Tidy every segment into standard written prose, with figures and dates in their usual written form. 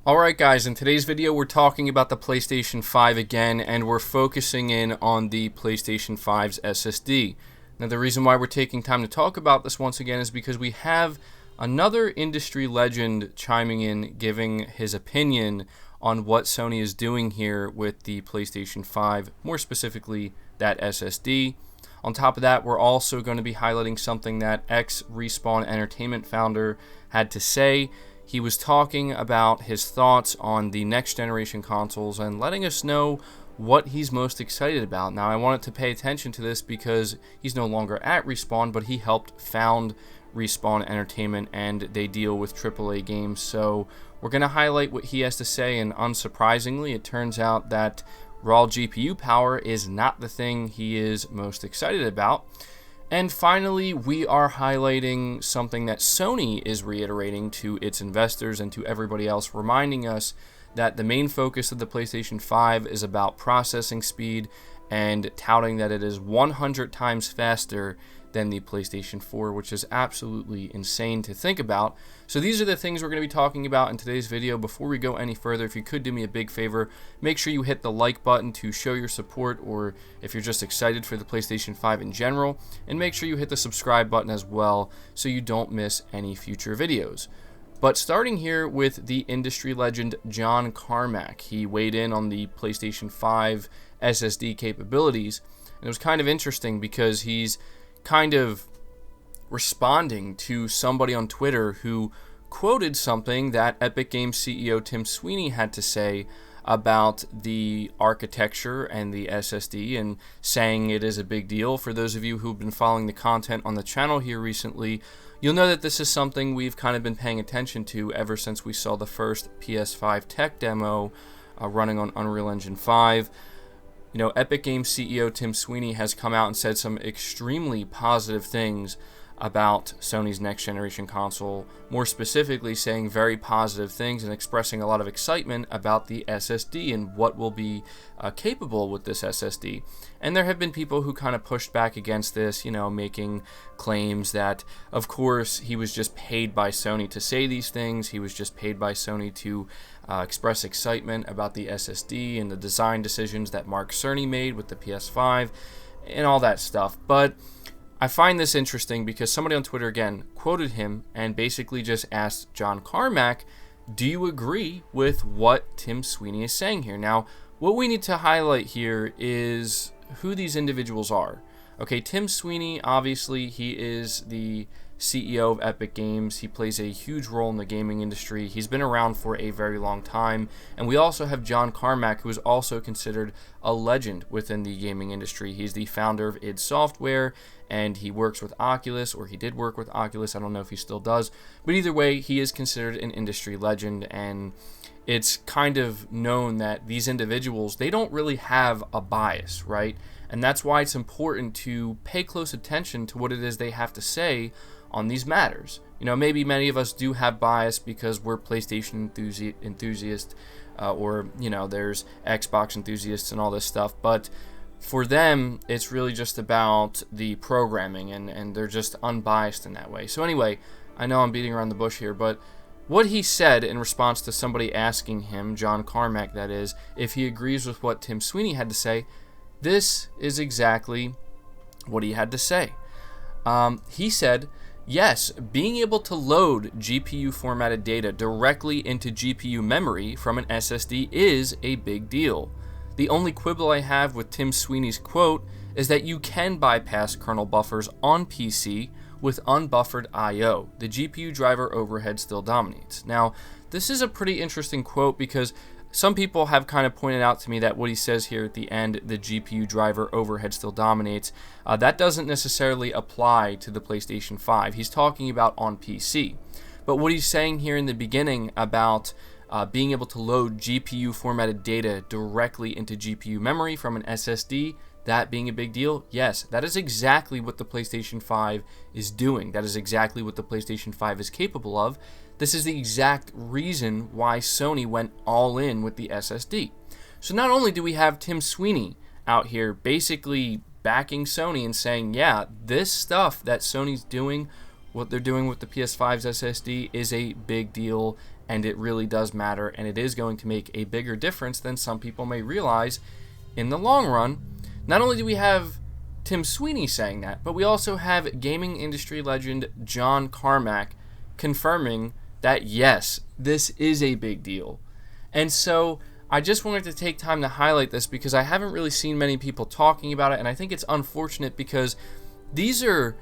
Alright guys, in today's video we're talking about the PlayStation 5 again, and we're focusing in on the PlayStation 5's SSD. Now the reason why we're taking time to talk about this once again is because we have another industry legend chiming in, giving his opinion on what Sony is doing here with the PlayStation 5, more specifically that SSD. On top of that, we're also going to be highlighting something that ex-Respawn Entertainment founder had to say. He was talking about his thoughts on the next generation consoles and letting us know what he's most excited about. Now, I wanted to pay attention to this because he's no longer at Respawn, but he helped found Respawn Entertainment and they deal with AAA games. So we're going to highlight what he has to say, and unsurprisingly, it turns out that raw GPU power is not the thing he is most excited about. And finally, we are highlighting something that Sony is reiterating to its investors and to everybody else, reminding us that the main focus of the PlayStation 5 is about processing speed and touting that it is 100 times faster than the PlayStation 4, which is absolutely insane to think about. So these are the things we're going to be talking about in today's video. Before we go any further, if you could do me a big favor, make sure you hit the like button to show your support, or if you're just excited for the PlayStation 5 in general, and make sure you hit the subscribe button as well so you don't miss any future videos. But starting here with the industry legend John Carmack, he weighed in on the PlayStation 5 SSD capabilities, and it was kind of interesting because he's kind of responding to somebody on Twitter who quoted something that Epic Games CEO Tim Sweeney had to say about the architecture and the SSD, and saying it is a big deal. For those of you who've been following the content on the channel here recently, you'll know that this is something we've kind of been paying attention to ever since we saw the first PS5 tech demo running on Unreal Engine 5. You know, Epic Games CEO Tim Sweeney has come out and said some extremely positive things about Sony's next generation console, more specifically saying very positive things and expressing a lot of excitement about the SSD and what will be capable with this SSD. And there have been people who kind of pushed back against this, you know, making claims that, of course, he was just paid by Sony to say these things. He was just paid by Sony to express excitement about the SSD and the design decisions that Mark Cerny made with the PS5 and all that stuff. But I find this interesting because somebody on Twitter again quoted him and basically just asked John Carmack, do you agree with what Tim Sweeney is saying here? Now, what we need to highlight here is who these individuals are. Okay, Tim Sweeney, obviously, he is the CEO of Epic Games. He plays a huge role in the gaming industry. He's been around for a very long time. And we also have John Carmack, who is also considered a legend within the gaming industry. He's the founder of id Software, and he works with Oculus, or he did work with Oculus. I don't know if he still does. But either way, he is considered an industry legend, and it's kind of known that these individuals, they don't really have a bias, right? And that's why it's important to pay close attention to what it is they have to say on these matters. You know, maybe many of us do have bias because we're PlayStation enthusiasts, or, you know, there's Xbox enthusiasts and all this stuff, but for them, it's really just about the programming, and they're just unbiased in that way. So anyway, I know I'm beating around the bush here, but what he said in response to somebody asking him, John Carmack that is, if he agrees with what Tim Sweeney had to say, this is exactly what he had to say. He said, yes, being able to load GPU formatted data directly into GPU memory from an SSD is a big deal. The only quibble I have with Tim Sweeney's quote is that you can bypass kernel buffers on PC with unbuffered I/O. The GPU driver overhead still dominates. Now, this is a pretty interesting quote because some people have kind of pointed out to me that what he says here at the end, the GPU driver overhead still dominates, that doesn't necessarily apply to the PlayStation 5. He's talking about on PC. But what he's saying here in the beginning about being able to load GPU formatted data directly into GPU memory from an SSD, that being a big deal, yes, that is exactly what the PlayStation 5 is doing. That is exactly what the PlayStation 5 is capable of. This is the exact reason why Sony went all in with the SSD. So not only do we have Tim Sweeney out here basically backing Sony and saying, yeah, this stuff that Sony's doing, what they're doing with the PS5's SSD is a big deal and it really does matter, and it is going to make a bigger difference than some people may realize in the long run. Not only do we have Tim Sweeney saying that, but we also have gaming industry legend John Carmack confirming that yes, this is a big deal. And so I just wanted to take time to highlight this because I haven't really seen many people talking about it, and I think it's unfortunate because these are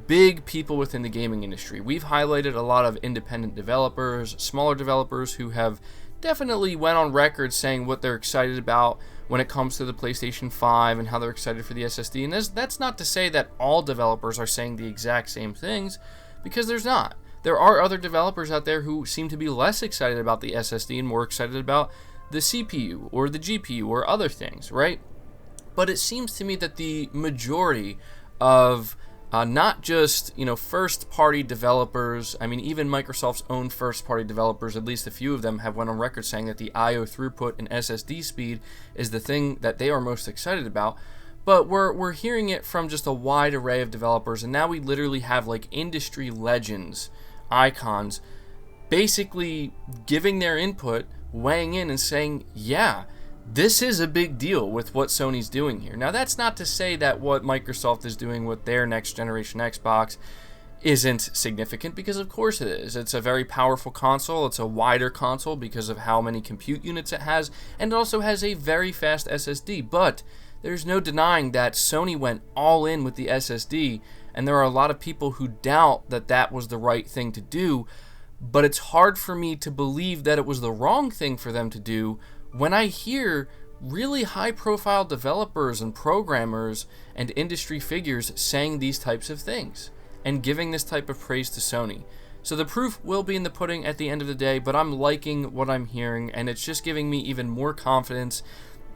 big people within the gaming industry. We've highlighted a lot of independent developers, smaller developers who have definitely went on record saying what they're excited about when it comes to the PlayStation 5 and how they're excited for the SSD. And that's not to say that all developers are saying the exact same things, because there's not. There are other developers out there who seem to be less excited about the SSD and more excited about the CPU or the GPU or other things, right? But it seems to me that the majority of not just, first-party developers, I mean, even Microsoft's own first-party developers, at least a few of them, have went on record saying that the I/O throughput and SSD speed is the thing that they are most excited about. But we're hearing it from just a wide array of developers, and now we literally have like industry legends, icons, basically giving their input, weighing in and saying, yeah, this is a big deal with what Sony's doing here. Now, that's not to say that what Microsoft is doing with their next generation Xbox isn't significant, because of course it is. It's a very powerful console. It's a wider console because of how many compute units it has, and it also has a very fast SSD. But there's no denying that Sony went all in with the SSD, and there are a lot of people who doubt that that was the right thing to do. But it's hard for me to believe that it was the wrong thing for them to do when I hear really high-profile developers and programmers and industry figures saying these types of things and giving this type of praise to Sony. So the proof will be in the pudding at the end of the day, but I'm liking what I'm hearing, and it's just giving me even more confidence.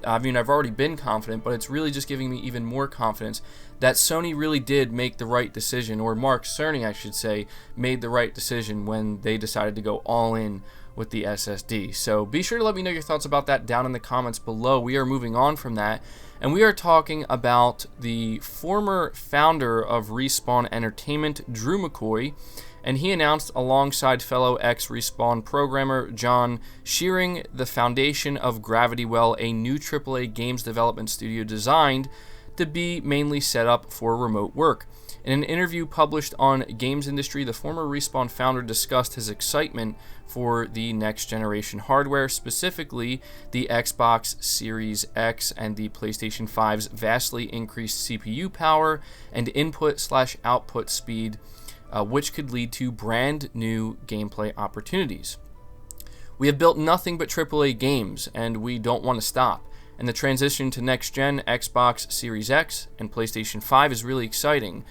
I mean, I've already been confident, but it's really just giving me even more confidence that Sony really did make the right decision, or Mark Cerny, I should say, made the right decision when they decided to go all in with the SSD. So be sure to let me know your thoughts about that down in the comments below. We are moving on from that, and we are talking about the former founder of Respawn Entertainment, Drew McCoy, and he announced alongside fellow ex-Respawn programmer John Shearing the foundation of Gravity Well, a new AAA games development studio designed to be mainly set up for remote work. In an interview published on Games Industry, the former Respawn founder discussed his excitement for the next generation hardware, specifically the Xbox Series X and the PlayStation 5's vastly increased CPU power and input/output speed, which could lead to brand new gameplay opportunities. We have built nothing but AAA games, and we don't want to stop. And the transition to next-gen Xbox Series X and PlayStation 5 is really exciting.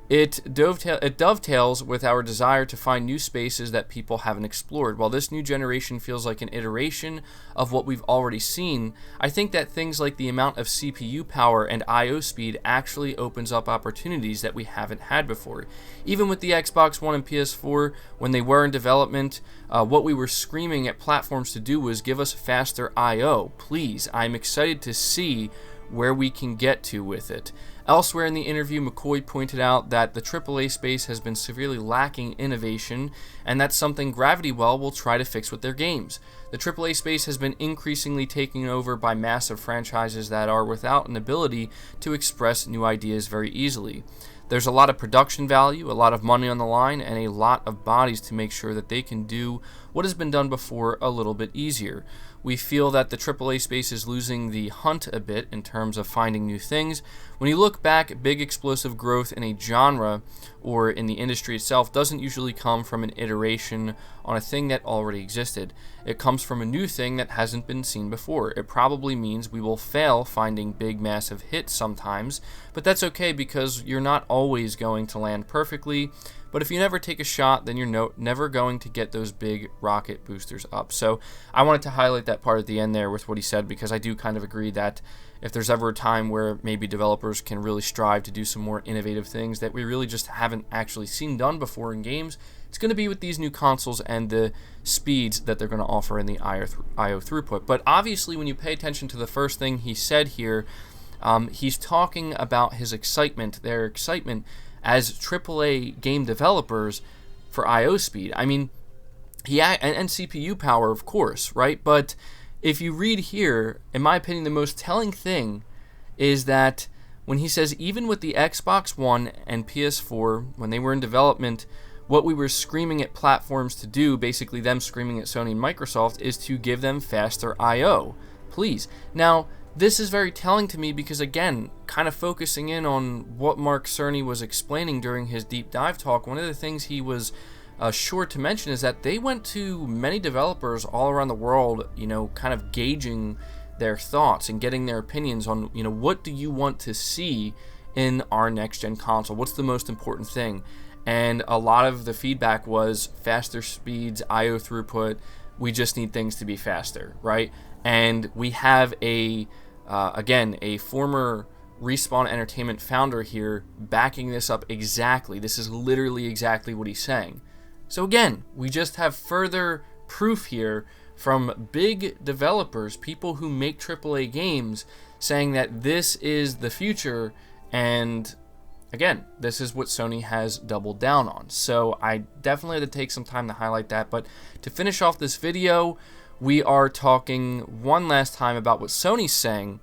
It dovetails with our desire to find new spaces that people haven't explored. While this new generation feels like an iteration of what we've already seen, I think that things like the amount of CPU power and I/O speed actually opens up opportunities that we haven't had before. Even with the Xbox One and PS4, when they were in development, what we were screaming at platforms to do was give us faster I/O. Please, I'm excited to see where we can get to with it. Elsewhere in the interview, McCoy pointed out that the AAA space has been severely lacking innovation, and that's something Gravity Well will try to fix with their games. The AAA space has been increasingly taken over by massive franchises that are without an ability to express new ideas very easily. There's a lot of production value, a lot of money on the line, and a lot of bodies to make sure that they can do what has been done before a little bit easier. We feel that the AAA space is losing the hunt a bit in terms of finding new things. When you look back, big explosive growth in a genre or in the industry itself doesn't usually come from an iteration on a thing that already existed. It comes from a new thing that hasn't been seen before. It probably means we will fail finding big, massive hits sometimes, but that's okay because you're not always going to land perfectly. But if you never take a shot, then you're never going to get those big rocket boosters up. So I wanted to highlight that part at the end there with what he said, because I do kind of agree that if there's ever a time where maybe developers can really strive to do some more innovative things that we really just haven't actually seen done before in games, it's going to be with these new consoles and the speeds that they're going to offer in the I/O throughput. But obviously, when you pay attention to the first thing he said here, he's talking about his excitement, their excitement as AAA game developers for I/O speed. I mean, and CPU power, of course, right? But if you read here, in my opinion, the most telling thing is that when he says even with the Xbox One and PS4, when they were in development, what we were screaming at platforms to do, basically them screaming at Sony and Microsoft, is to give them faster I/O, please. Now, this is very telling to me because, again, kind of focusing in on what Mark Cerny was explaining during his deep dive talk, one of the things he was sure to mention is that they went to many developers all around the world, kind of gauging their thoughts and getting their opinions on, what do you want to see in our next-gen console? What's the most important thing? And a lot of the feedback was faster speeds, I/O throughput. We just need things to be faster, right? And we have again, a former Respawn Entertainment founder here backing this up exactly. This is literally exactly what he's saying. So again, we just have further proof here from big developers, people who make AAA games, saying that this is the future, and again, this is what Sony has doubled down on. So I definitely had to take some time to highlight that. But to finish off this video, we are talking one last time about what Sony's saying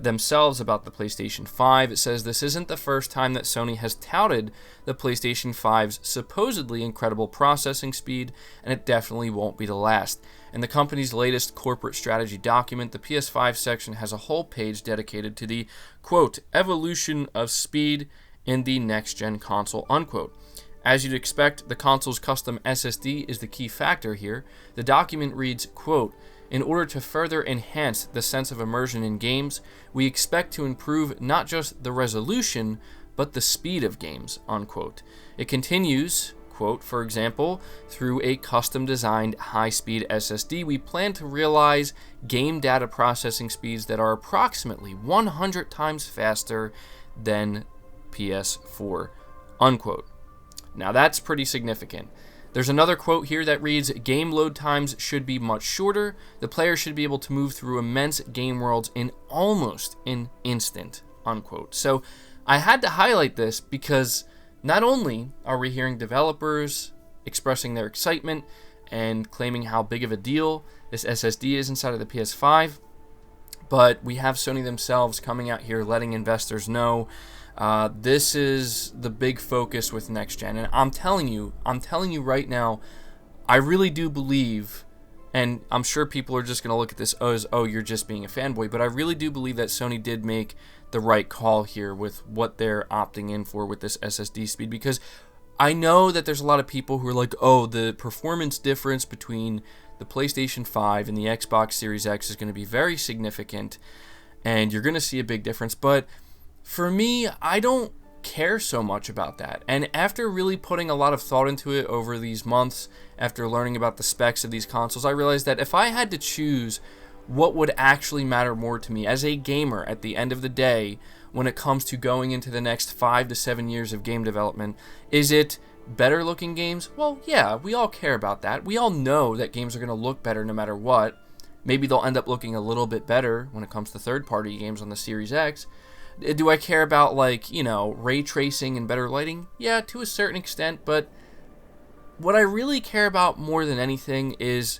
themselves about the PlayStation 5. It says this isn't the first time that Sony has touted the PlayStation 5's supposedly incredible processing speed, and it definitely won't be the last. In the company's latest corporate strategy document, the PS5 section has a whole page dedicated to the, quote, evolution of speed in the next-gen console, unquote. As you'd expect, the console's custom SSD is the key factor here. The document reads, quote, in order to further enhance the sense of immersion in games, we expect to improve not just the resolution, but the speed of games, unquote. It continues, quote, for example, through a custom-designed high-speed SSD, we plan to realize game data processing speeds that are approximately 100 times faster than PS4, unquote. Now that's pretty significant. There's another quote here that reads, game load times should be much shorter. The player should be able to move through immense game worlds in almost an instant, unquote. So I had to highlight this because not only are we hearing developers expressing their excitement and claiming how big of a deal this SSD is inside of the PS5, but we have Sony themselves coming out here letting investors know this is the big focus with next gen. And I'm telling you right now, I really do believe, and I'm sure people are just going to look at this as, oh, you're just being a fanboy, but I really do believe that Sony did make the right call here with what they're opting in for with this SSD speed, because I know that there's a lot of people who are like, oh, the performance difference between the PlayStation 5 and the Xbox Series X is going to be very significant, and you're going to see a big difference, but for me, I don't care so much about that. And after really putting a lot of thought into it over these months, after learning about the specs of these consoles, I realized that if I had to choose what would actually matter more to me as a gamer at the end of the day when it comes to going into the next 5 to 7 years of game development, is it better looking games? Well, yeah, we all care about that. We all know that games are going to look better no matter what. Maybe they'll end up looking a little bit better when it comes to third-party games on the Series X. Do I care about, ray tracing and better lighting? Yeah, to a certain extent, but what I really care about more than anything is,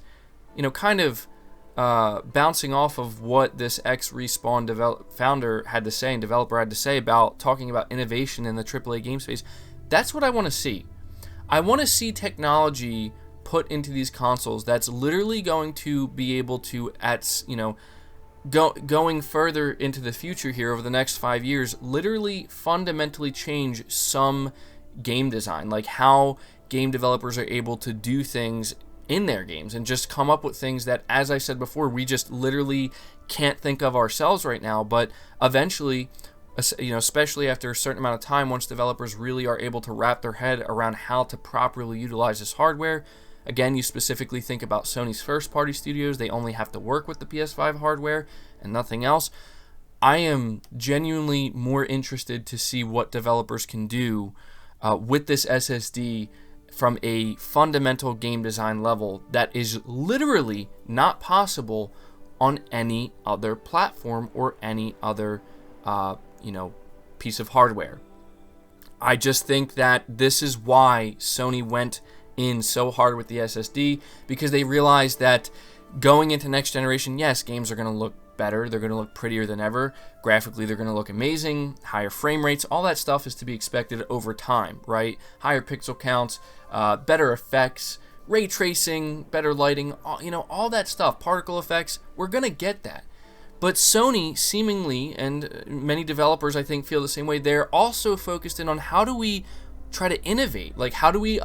bouncing off of what this ex-Respawn founder had to say and developer had to say about talking about innovation in the AAA game space. That's what I want to see. I want to see technology put into these consoles that's literally going to be able to, going further into the future here over the next 5 years, literally fundamentally change some game design, like how game developers are able to do things in their games and just come up with things that, as I said before, we just literally can't think of ourselves right now, but eventually, especially after a certain amount of time, once developers really are able to wrap their head around how to properly utilize this hardware. Again, you specifically think about Sony's first-party studios. They only have to work with the PS5 hardware and nothing else. I am genuinely more interested to see what developers can do with this SSD from a fundamental game design level that is literally not possible on any other platform or any other, piece of hardware. I just think that this is why Sony went in so hard with the SSD because they realized that going into next generation, yes, games are going to look better, they're going to look prettier than ever, graphically they're going to look amazing, higher frame rates, all that stuff is to be expected over time, right? Higher pixel counts, better effects, ray tracing, better lighting, all that stuff, particle effects, we're going to get that. But Sony seemingly, and many developers I think feel the same way, they're also focused in on how do we try to innovate? Like how do we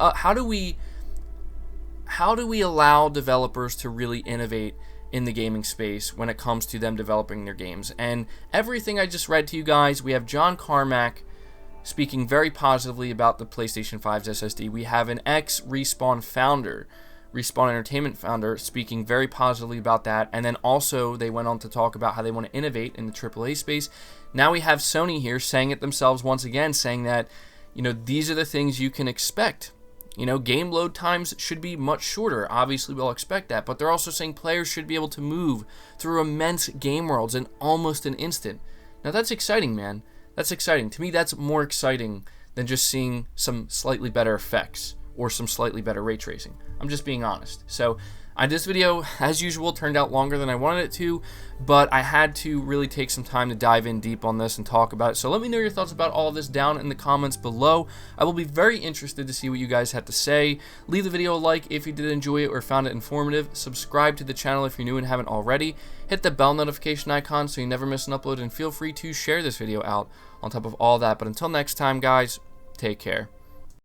allow developers to really innovate in the gaming space when it comes to them developing their games? And everything I just read to you guys, we have John Carmack speaking very positively about the PlayStation 5's SSD. We have an ex-Respawn founder, Respawn Entertainment founder, speaking very positively about that. And then also they went on to talk about how they want to innovate in the AAA space. Now we have Sony here saying it themselves once again, saying that, these are the things you can expect. Game load times should be much shorter. Obviously, we'll expect that. But they're also saying players should be able to move through immense game worlds in almost an instant. Now, that's exciting, man. That's exciting. To me, that's more exciting than just seeing some slightly better effects or some slightly better ray tracing. I'm just being honest. So, this video, as usual, turned out longer than I wanted it to, but I had to really take some time to dive in deep on this and talk about it. So let me know your thoughts about all of this down in the comments below. I will be very interested to see what you guys have to say. Leave the video a like if you did enjoy it or found it informative. Subscribe to the channel if you're new and haven't already. Hit the bell notification icon so you never miss an upload, and feel free to share this video out on top of all that. But until next time, guys, take care.